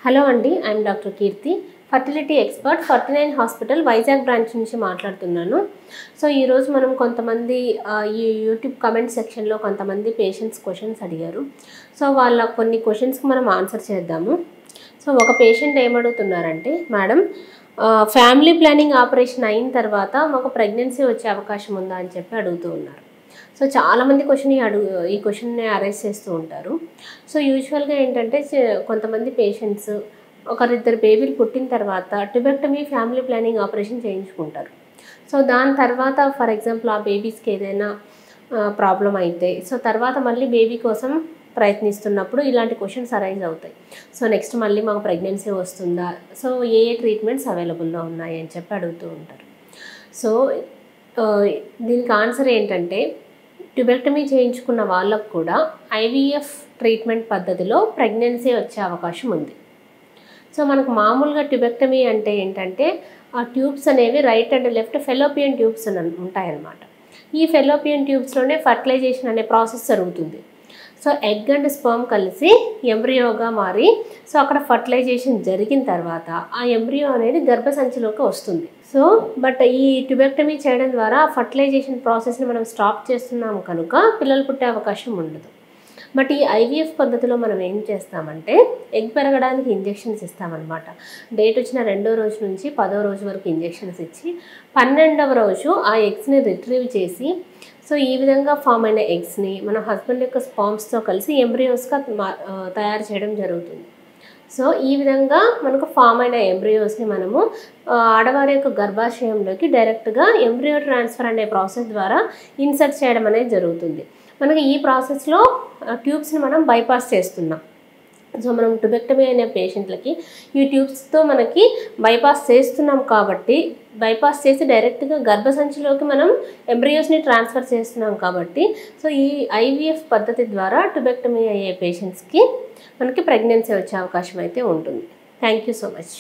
Hello అండి, I'm doctor Keerthi, fertility expert, 49 hospital Vizag branch నుంచి మాట్లాడుతున్నాను. సో ఈరోజు మనం కొంతమంది ఈ యూట్యూబ్ కమెంట్ సెక్షన్లో కొంతమంది పేషెంట్స్ క్వశ్చన్స్ అడిగారు. సో వాళ్ళ కొన్ని క్వశ్చన్స్కి మనం ఆన్సర్ చేద్దాము. సో ఒక పేషెంట్ ఏమడుగుతున్నారంటే, మేడం ఫ్యామిలీ ప్లానింగ్ ఆపరేషన్ అయిన తర్వాత మాకు ప్రెగ్నెన్సీ వచ్చే అవకాశం ఉందా అని చెప్పి అడుగుతూ ఉన్నారు. సో చాలామంది ఈ క్వశ్చన్ని అరైజ్ చేస్తూ ఉంటారు. సో యూజువల్గా ఏంటంటే కొంతమంది పేషెంట్స్ ఒకరిద్దరు బేబీలు పుట్టిన తర్వాత ట్యూబెక్టమీ ఫ్యామిలీ ప్లానింగ్ ఆపరేషన్ చేయించుకుంటారు. సో దాని తర్వాత ఫర్ ఎగ్జాంపుల్ ఆ బేబీస్కి ఏదైనా ప్రాబ్లం అయితే సో తర్వాత మళ్ళీ బేబీ కోసం ప్రయత్నిస్తున్నప్పుడు ఇలాంటి క్వశ్చన్స్ అరైజ్ అవుతాయి. సో నెక్స్ట్ మళ్ళీ మాకు ప్రెగ్నెన్సీ వస్తుందా, సో ఏ ట్రీట్మెంట్స్ అవైలబుల్లో ఉన్నాయి అని చెప్పి అడుగుతూ ఉంటారు. సో దీనికి ఆన్సర్ ఏంటంటే, ట్యూబెక్టమీ చేయించుకున్న వాళ్ళకు కూడా ఐవీఎఫ్ ట్రీట్మెంట్ పద్ధతిలో ప్రెగ్నెన్సీ వచ్చే అవకాశం ఉంది. సో మనకు మామూలుగా ట్యూబెక్టమీ అంటే ఏంటంటే, ఆ ట్యూబ్స్ అనేవి right and left fallopian tubes ఉంటాయన్నమాట. ఈ ఫెలోపియన్ ట్యూబ్స్లోనే ఫర్టిలైజేషన్ అనే ప్రాసెస్ జరుగుతుంది. సో ఎగ్ అండ్ స్పర్మ్ కలిసి ఎంబ్రియోగా మారి సో అక్కడ ఫర్టిలైజేషన్ జరిగిన తర్వాత ఆ ఎంబ్రియో అనేది గర్భసంచిలోకి వస్తుంది. సో బట్ ఈ ట్యూబెక్టమీ చేయడం ద్వారా ఫర్టిలైజేషన్ ప్రాసెస్ని మనం స్టాప్ చేస్తున్నాము కనుక పిల్లలు పుట్టే అవకాశం ఉండదు. బట్ ఈ ఐవీఎఫ్ పద్ధతిలో మనం ఏం చేస్తామంటే, ఎగ్ పెరగడానికి ఇంజెక్షన్స్ ఇస్తామన్నమాట. డేట్ వచ్చిన 2వ రోజు నుంచి 10వ రోజు వరకు ఇంజెక్షన్స్ ఇచ్చి 12వ రోజు ఆ ఎగ్స్ని రిట్రీవ్ చేసి సో ఈ విధంగా ఫామ్ అయిన ఎగ్స్ని మన హస్బెండ్ యొక్క స్పామ్స్తో కలిసి ఎంబ్రియోస్గా తయారు చేయడం జరుగుతుంది. సో ఈ విధంగా మనకు ఫామ్ అయిన ఎంబ్రియోస్ని మనము ఆడవారి యొక్క గర్భాశయంలోకి డైరెక్ట్గా ఎంబ్రియో ట్రాన్స్ఫర్ అనే ప్రాసెస్ ద్వారా ఇన్సర్ట్ చేయడం అనేది జరుగుతుంది. మనకి ఈ ప్రాసెస్లో ట్యూబ్స్ని మనం బైపాస్ చేస్తున్నాం. సో మనం ట్యూబెక్టమీ అనే పేషెంట్లకి ఈ ట్యూబ్స్తో మనకి బైపాస్ చేస్తున్నాం కాబట్టి, బైపాస్ చేసి డైరెక్ట్గా గర్భసంచిలోకి మనం ఎంబ్రియోస్ని ట్రాన్స్ఫర్ చేస్తున్నాం కాబట్టి, సో ఈ ఐవీఎఫ్ పద్ధతి ద్వారా ట్యూబెక్టమీ అయ్యే పేషెంట్స్కి మనకి ప్రెగ్నెన్సీ వచ్చే అవకాశం అయితే ఉంటుంది. Thank you so much.